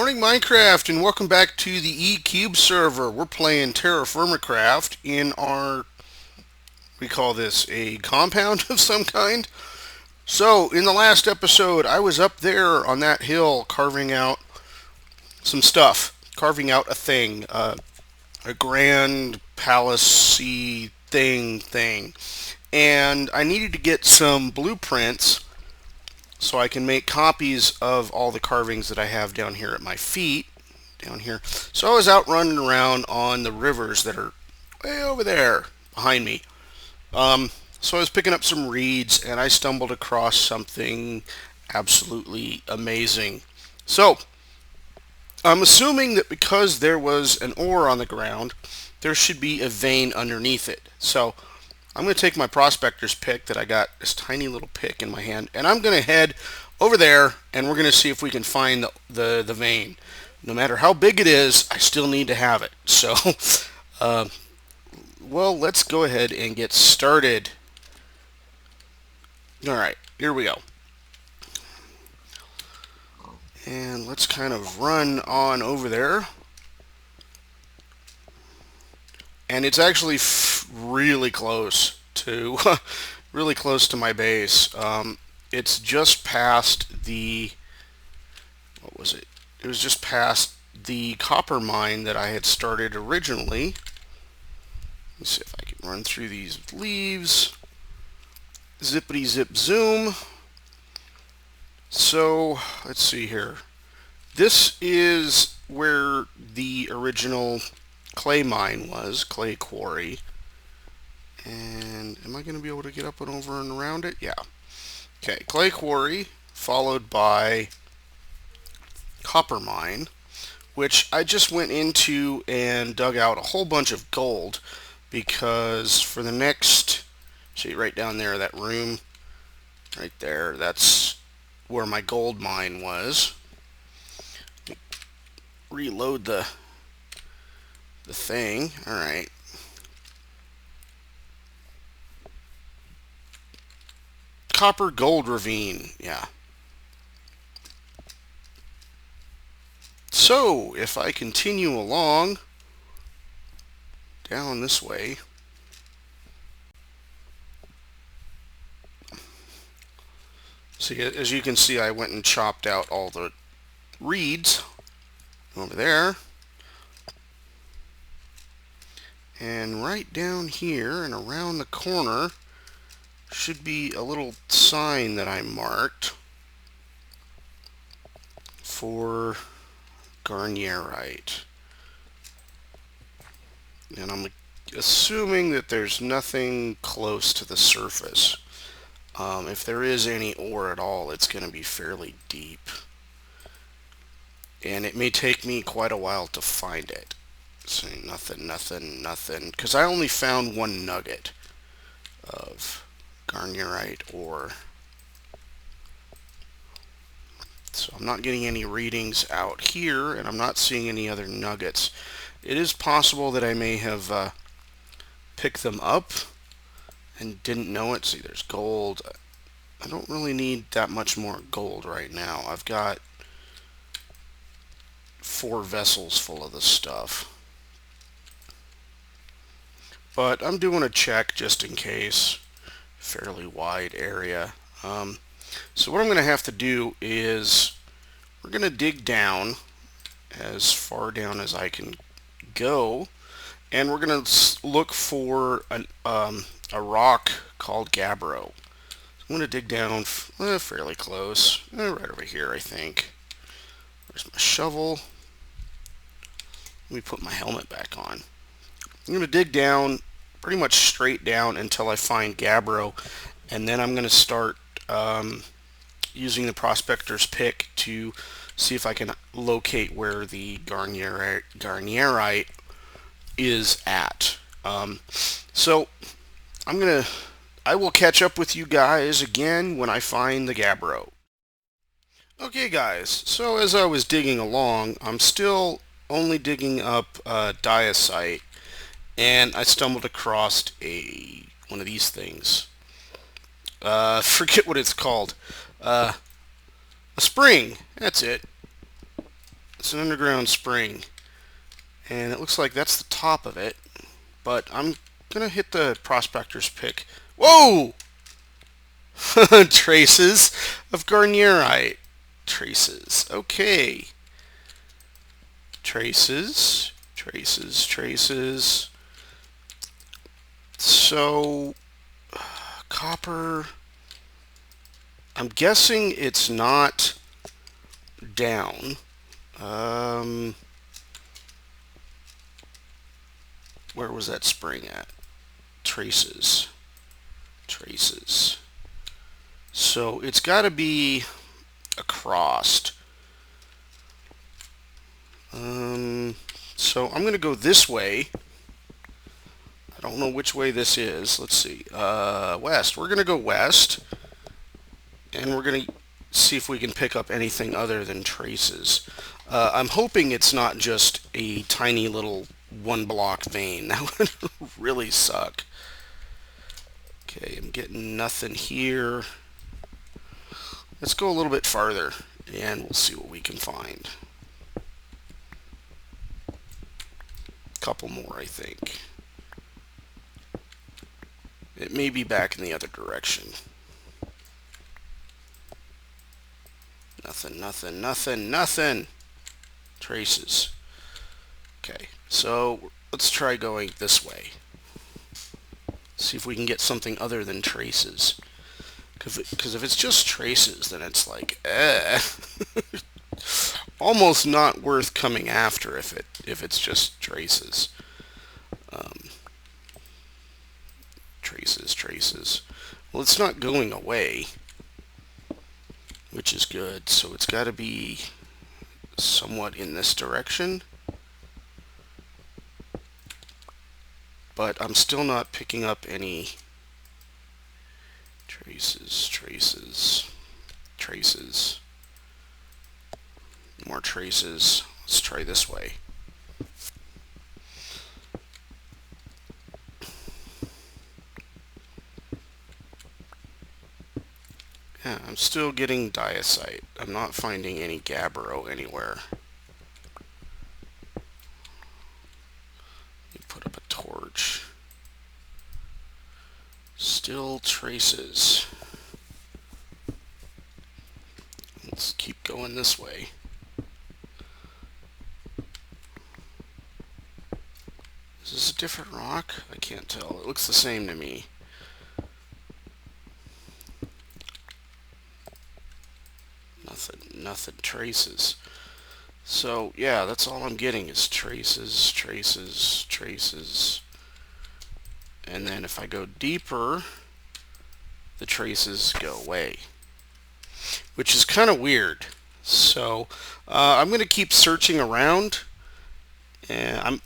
Morning Minecraft and welcome back to the E-Cube server. We're playing TerraFirmaCraft in our, we call this a compound of some kind. So in the last episode I was up there on that hill carving out some stuff. Carving out a thing. A grand palace-y thing. And I needed to get some blueprints so I can make copies of all the carvings that I have down here at my feet, down here. So I was out running around on the rivers that are way over there behind me. So I was picking up some reeds and I stumbled across something absolutely amazing. So I'm assuming that because there was an ore on the ground, there should be a vein underneath it. So I'm going to take my prospector's pick that I got, this tiny little pick in my hand, and I'm going to head over there and we're going to see if we can find the vein. No matter how big it is, I still need to have it. So, well, let's go ahead and get started. Alright, here we go. And let's kind of run on over there. And it's actually really close to really close to my base. It's just past the, what was it? It was just past the copper mine that I had started originally. Let's see if I can run through these leaves. Zippity zip zoom. So let's see here. This is where the original clay mine was, clay quarry. And am I going to be able to get up and over and around it? Yeah. Okay, clay quarry followed by copper mine, which I just went into and dug out a whole bunch of gold because for the next, see right down there, that room right there, that's where my gold mine was. Reload the thing. Alright. Copper gold ravine. Yeah. So, if I continue along down this way, see, as you can see, I went and chopped out all the reeds over there. And right down here and around the corner should be a little sign that I marked for garnierite. And I'm assuming that there's nothing close to the surface. If there is any ore at all, it's going to be fairly deep. And it may take me quite a while to find it. So nothing. Because I only found one nugget of garnierite ore. So I'm not getting any readings out here, and I'm not seeing any other nuggets. It is possible that I may have picked them up and didn't know it. See, there's gold. I don't really need that much more gold right now. I've got 4 vessels full of this stuff. But I'm doing a check just in case. Fairly wide area. So what I'm going to have to do is we're going to dig down as far down as I can go, and we're going to look for a rock called gabbro. So I'm going to dig down fairly close, right over here I think. There's my shovel. Let me put my helmet back on. I'm going to dig down pretty much straight down until I find gabbro, and then I'm going to start using the prospector's pick to see if I can locate where the garnierite is at. So I will catch up with you guys again when I find the gabbro. Okay guys, so as I was digging along, I'm still only digging up diasite, and I stumbled across one of these things. Forget what it's called. A spring. That's it. It's an underground spring, and it looks like that's the top of it, but I'm gonna hit the prospector's pick. Whoa! Traces of garnierite. Traces. Okay. Traces. Traces. Traces. So, copper. I'm guessing it's not down. Where was that spring at? Traces. Traces. So it's got to be across. So I'm going to go this way. I don't know which way this is. Let's see. West. We're going to go west. And we're going to see if we can pick up anything other than traces. I'm hoping it's not just a tiny little one block vein. That would really suck. Okay, I'm getting nothing here. Let's go a little bit farther and we'll see what we can find. A couple more, I think. It may be back in the other direction. Nothing, nothing, nothing, nothing. Traces. Okay, so let's try going this way. See if we can get something other than traces. Because if it's just traces, then it's like, almost not worth coming after if it's just traces. Traces. Well, it's not going away, which is good. So it's got to be somewhat in this direction. But I'm still not picking up any traces. More traces. Let's try this way. Yeah, I'm still getting diacite. I'm not finding any gabbro anywhere. Let me put up a torch. Still traces. Let's keep going this way. Is this a different rock? I can't tell. It looks the same to me. Nothing traces. So yeah, that's all I'm getting is traces. And then if I go deeper, the traces go away, which is kind of weird. So I'm going to keep searching around, and I'm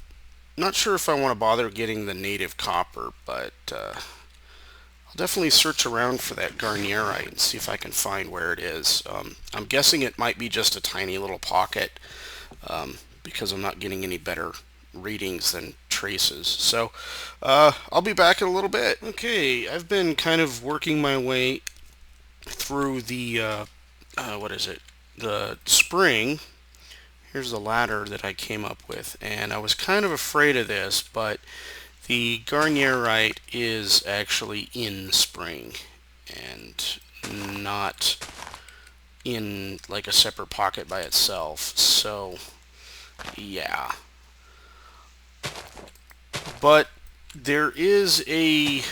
not sure if I want to bother getting the native copper, but I'll definitely search around for that garnierite and see if I can find where it is. I'm guessing it might be just a tiny little pocket because I'm not getting any better readings than traces. So I'll be back in a little bit. Okay, I've been kind of working my way through the the spring. Here's the ladder that I came up with, and I was kind of afraid of this, but the garnierite is actually in spring and not in like a separate pocket by itself. So yeah, but there is a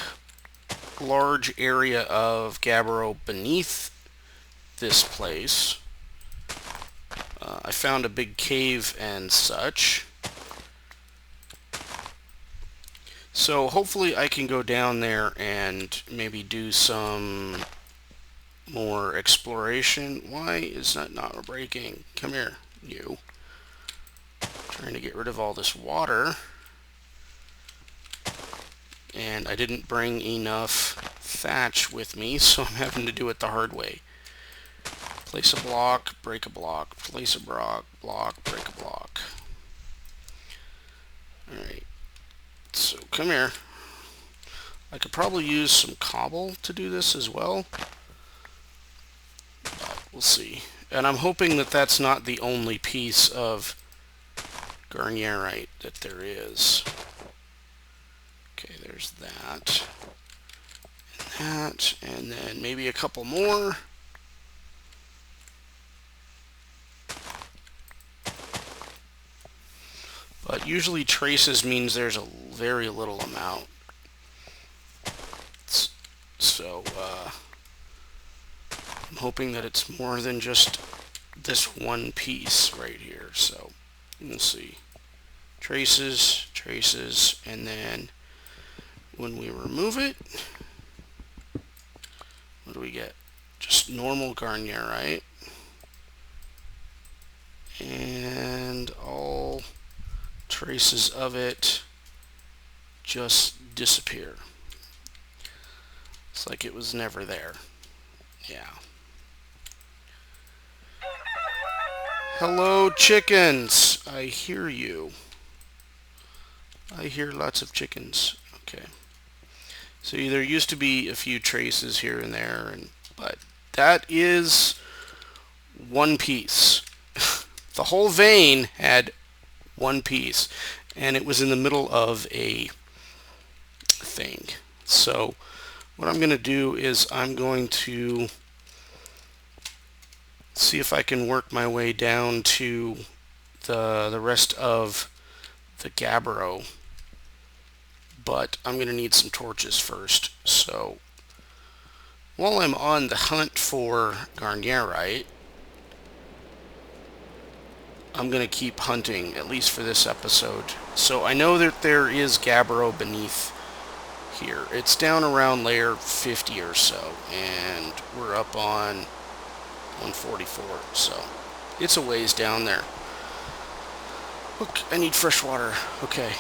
large area of gabbro beneath this place. I found a big cave and such. So hopefully I can go down there and maybe do some more exploration. Why is that not breaking? Come here, you. Trying to get rid of all this water. And I didn't bring enough thatch with me, so I'm having to do it the hard way. Place a block, break a block, place a block, break a block. Alright, so come here. I could probably use some cobble to do this as well. But we'll see. And I'm hoping that that's not the only piece of garnierite that there is. Okay, there's that. And then maybe a couple more. But usually traces means there's a very little amount. So I'm hoping that it's more than just this one piece right here. So we'll see. Traces, traces, and then when we remove it, what do we get? Just normal garnierite. And all traces of it just disappear. It's like it was never there. Yeah. Hello, chickens. I hear you. I hear lots of chickens. Okay. So there used to be a few traces here and there, but that is one piece. The whole vein had one piece, and it was in the middle of a thing. So what I'm going to do is I'm going to see if I can work my way down to the rest of the gabbro, but I'm going to need some torches first. So while I'm on the hunt for garnierite, I'm going to keep hunting, at least for this episode. So I know that there is gabbro beneath here. It's down around layer 50 or so, and we're up on 144, so it's a ways down there. Look, I need fresh water. Okay,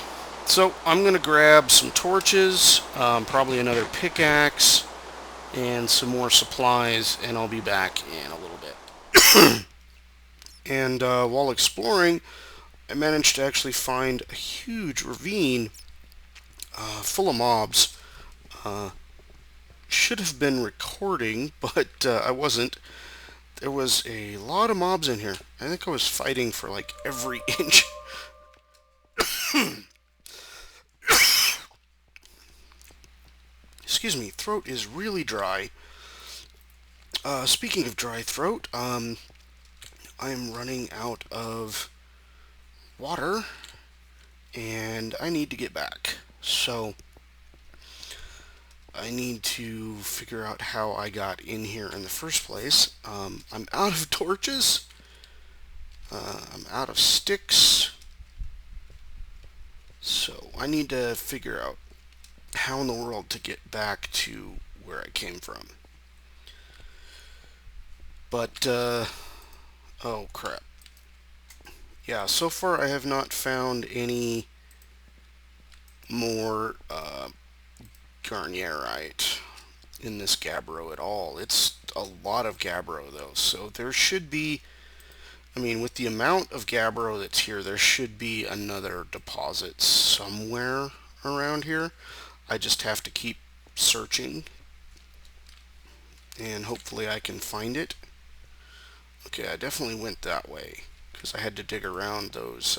so I'm going to grab some torches, probably another pickaxe, and some more supplies, and I'll be back in a little bit. And while exploring, I managed to actually find a huge ravine full of mobs. Should have been recording, but I wasn't. There was a lot of mobs in here. I think I was fighting for like every inch. Excuse me, throat is really dry. Speaking of dry throat, I'm running out of water, and I need to get back. So I need to figure out how I got in here in the first place. I'm out of torches. I'm out of sticks. So I need to figure out how in the world to get back to where I came from. But, oh crap. Yeah, so far I have not found any more garnierite in this gabbro at all. It's a lot of gabbro though, so there should be, I mean, with the amount of gabbro that's here, there should be another deposit somewhere around here. I just have to keep searching, and hopefully I can find it. Okay, I definitely went that way, because I had to dig around those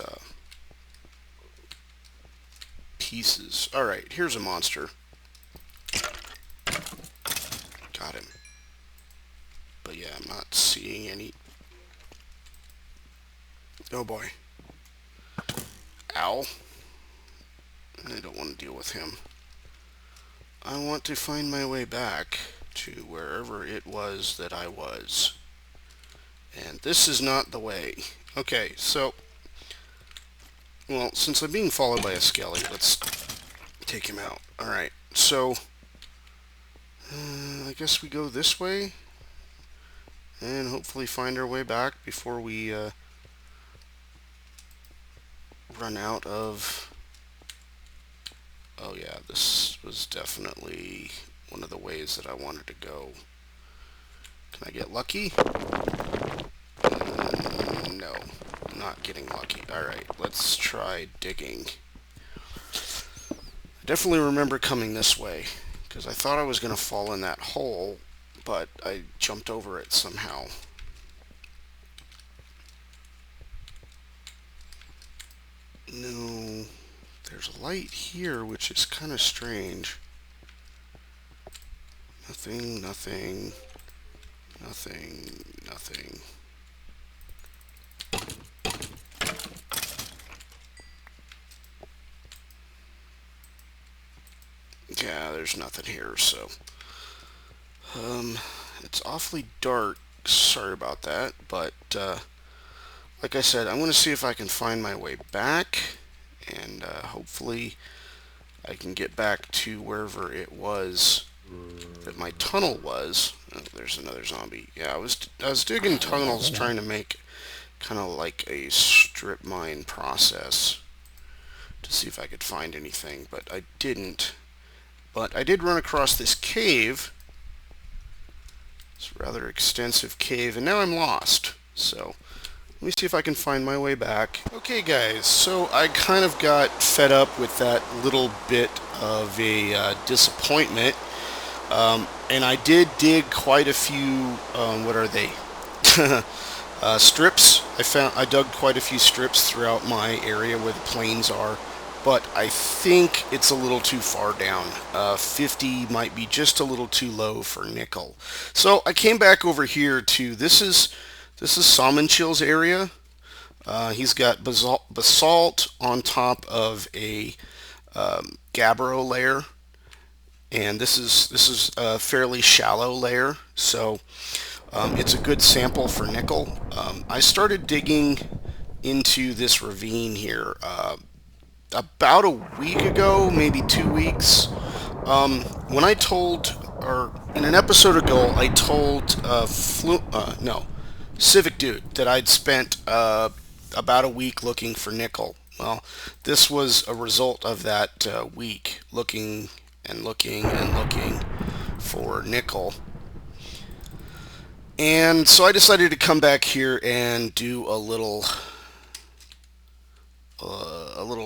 pieces. Alright, here's a monster. Got him. But yeah, I'm not seeing any. Oh boy. Ow. I don't want to deal with him. I want to find my way back to wherever it was that I was. And this is not the way. Okay, so, well, since I'm being followed by a skelly, let's take him out. Alright, so, I guess we go this way, and hopefully find our way back before we run out of... Oh yeah, this was definitely one of the ways that I wanted to go. Can I get lucky? No, not getting lucky. Alright, let's try digging. I definitely remember coming this way, because I thought I was going to fall in that hole, but I jumped over it somehow. No, there's a light here, which is kind of strange. Nothing, nothing, nothing, nothing. Yeah, there's nothing here, so it's awfully dark. Sorry about that, but like I said, I'm going to see if I can find my way back, and hopefully I can get back to wherever it was that my tunnel was. Oh, there's another zombie. Yeah, I was digging tunnels trying to make kind of like a strip mine process to see if I could find anything, but I didn't. But I did run across this cave. It's a rather extensive cave, and now I'm lost. So let me see if I can find my way back. Okay, guys, so I kind of got fed up with that little bit of a disappointment. And I did dig quite a few, what are they? Strips. I dug quite a few strips throughout my area where the plains are, but I think it's a little too far down. 50 might be just a little too low for nickel. So I came back over here to, this is Salmonchill's area. He's got basalt on top of a gabbro layer, and this is a fairly shallow layer, so it's a good sample for nickel. I started digging into this ravine here about a week ago, maybe 2 weeks. When I told, or in an episode ago, I told Civic Dude that I'd spent about a week looking for nickel. Well, this was a result of that week looking and looking and looking for nickel. And so I decided to come back here and do a little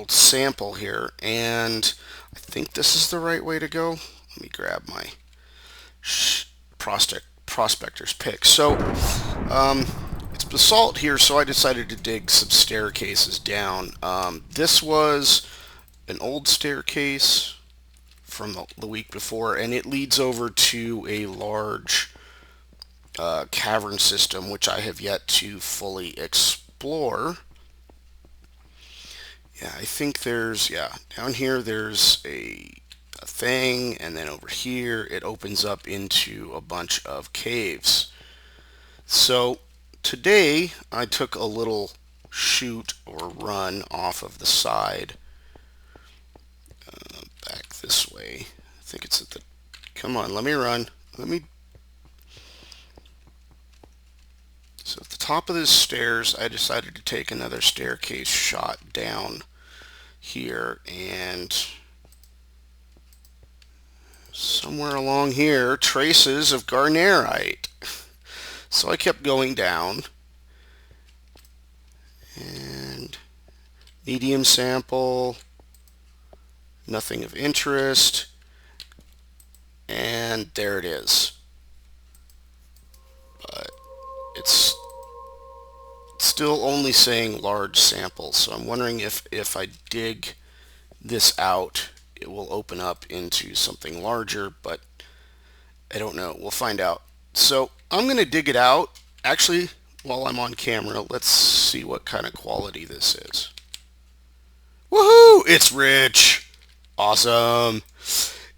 sample here, and I think this is the right way to go. Let me grab my prospector's pick. So it's basalt here, so I decided to dig some staircases down. This was an old staircase from the week before, and it leads over to a large cavern system, which I have yet to fully explore. Yeah, I think there's, down here there's a thing, and then over here it opens up into a bunch of caves. So today I took a little shoot or run off of the side back this way. I think it's at the, come on, let me run. So at the top of the stairs, I decided to take another staircase shot down here, and somewhere along here, traces of garnerite. So I kept going down, and medium sample, nothing of interest, and there it is. But it's still only saying large samples, so I'm wondering if I dig this out, it will open up into something larger, but I don't know. We'll find out. So I'm going to dig it out. Actually, while I'm on camera, let's see what kind of quality this is. Woohoo! It's rich! Awesome!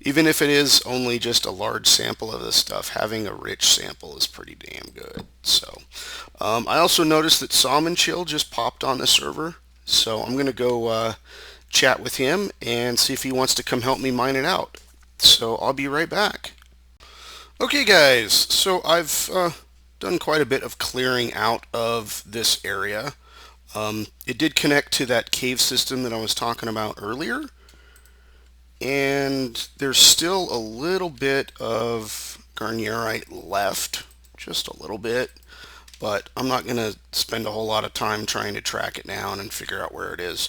Even if it is only just a large sample of this stuff, having a rich sample is pretty damn good. So I also noticed that Salmonchill just popped on the server, so I'm going to go chat with him and see if he wants to come help me mine it out. So I'll be right back. Okay guys, so I've done quite a bit of clearing out of this area. It did connect to that cave system that I was talking about earlier, and there's still a little bit of garnerite left, just a little bit, but I'm not going to spend a whole lot of time trying to track it down and figure out where it is.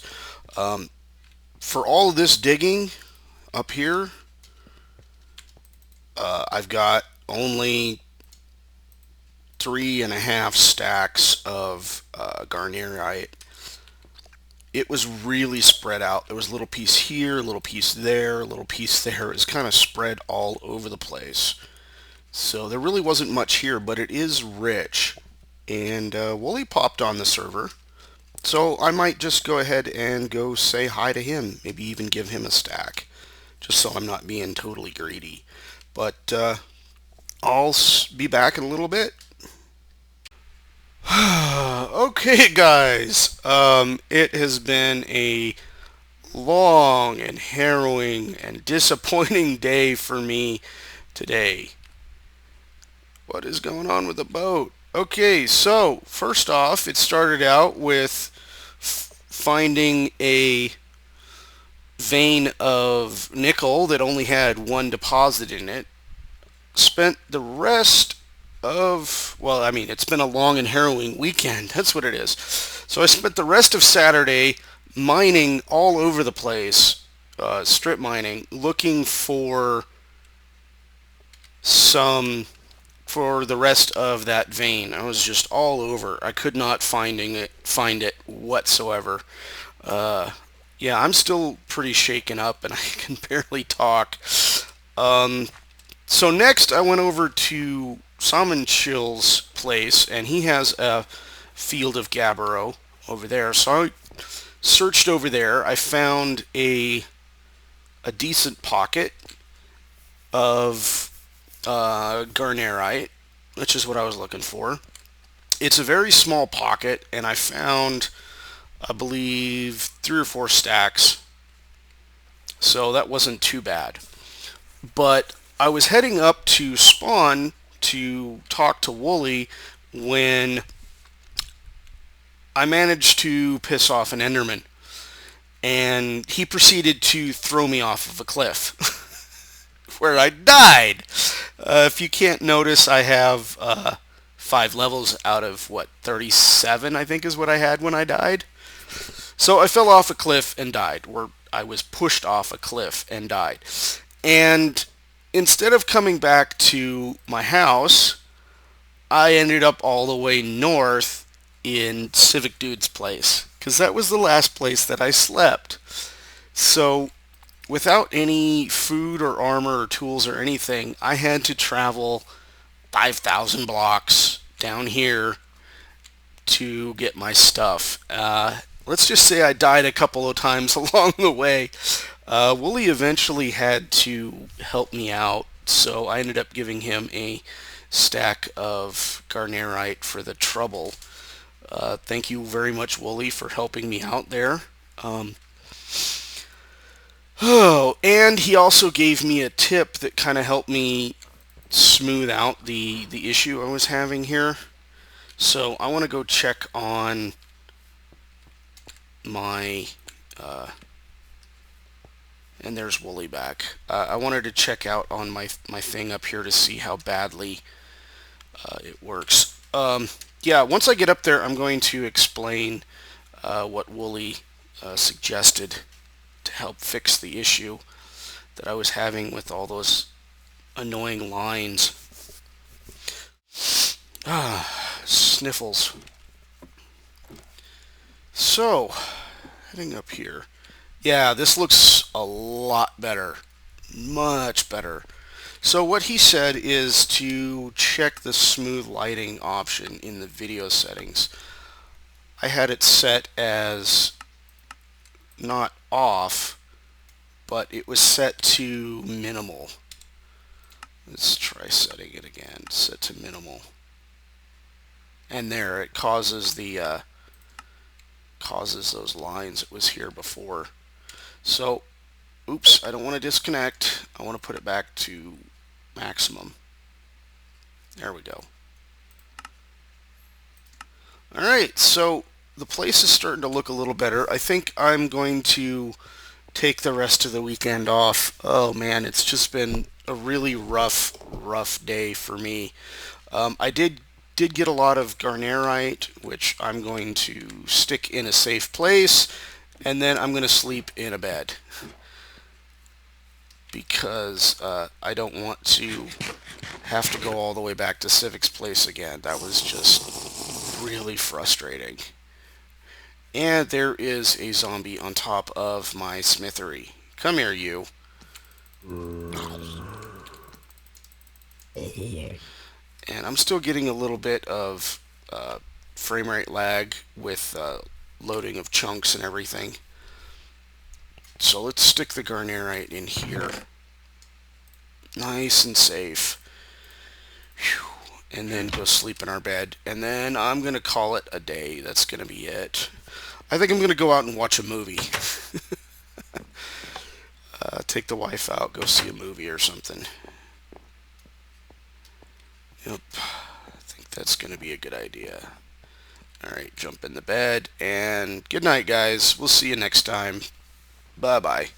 For all of this digging up here, I've got only 3.5 stacks of garnerite, it was really spread out. There was a little piece here, a little piece there, a little piece there. It was kind of spread all over the place. So there really wasn't much here, but it is rich. And Wooly popped on the server. So I might just go ahead and go say hi to him. Maybe even give him a stack. Just so I'm not being totally greedy. But I'll be back in a little bit. Okay, guys. It has been a long and harrowing and disappointing day for me today. What is going on with the boat? Okay, so first off, it started out with finding a vein of nickel that only had one deposit in it. Spent the rest of, well, I mean, it's been a long and harrowing weekend. That's what it is. So I spent the rest of Saturday mining all over the place, strip mining, looking for the rest of that vein. I was just all over. I could not find it whatsoever. Yeah, I'm still pretty shaken up and I can barely talk. So next I went over to Salmon Chill's place, and he has a field of gabbro over there. So I searched over there. I found a decent pocket of garnerite, which is what I was looking for. It's a very small pocket, and I found, I believe, 3 or 4 stacks. So that wasn't too bad. But I was heading up to spawn to talk to Wooly when I managed to piss off an Enderman. And he proceeded to throw me off of a cliff where I died. If you can't notice, I have 5 levels out of, 37 I think is what I had when I died. So I fell off a cliff and died, or I was pushed off a cliff and died. And instead of coming back to my house, I ended up all the way north in Civic Dude's place, because that was the last place that I slept. So without any food or armor or tools or anything, I had to travel 5,000 blocks down here to get my stuff. Let's just say I died a couple of times along the way. Wooly eventually had to help me out, so I ended up giving him a stack of garnerite for the trouble. Thank you very much, Wooly, for helping me out there. And he also gave me a tip that kind of helped me smooth out the issue I was having here. So I want to go check on my and there's Wooly back. I wanted to check out on my thing up here to see how badly it works. Yeah, once I get up there, I'm going to explain what Wooly suggested to help fix the issue that I was having with all those annoying lines. Sniffles. So, heading up here. Yeah, this looks a lot better. Much better. So what he said is to check the smooth lighting option in the video settings. I had it set as not off, but it was set to minimal. Let's try setting it again. Set to minimal. And there, it causes the causes those lines that was here before. So, oops, I don't want to disconnect. I want to put it back to maximum. There we go. Alright, so the place is starting to look a little better. I think I'm going to take the rest of the weekend off. Oh man, it's just been a really rough day for me. I did get a lot of garnerite, which I'm going to stick in a safe place, and then I'm going to sleep in a bed because I don't want to have to go all the way back to Civic's place again. That was just really frustrating. And there is a zombie on top of my smithery. Come here, you. And I'm still getting a little bit of frame rate lag with loading of chunks and everything. So let's stick the garnerite in here. Nice and safe. Whew. And then go sleep in our bed. And then I'm going to call it a day. That's going to be it. I think I'm going to go out and watch a movie. Take the wife out, go see a movie or something. Yep. I think that's going to be a good idea. Alright, jump in the bed, and good night, guys. We'll see you next time. Bye-bye.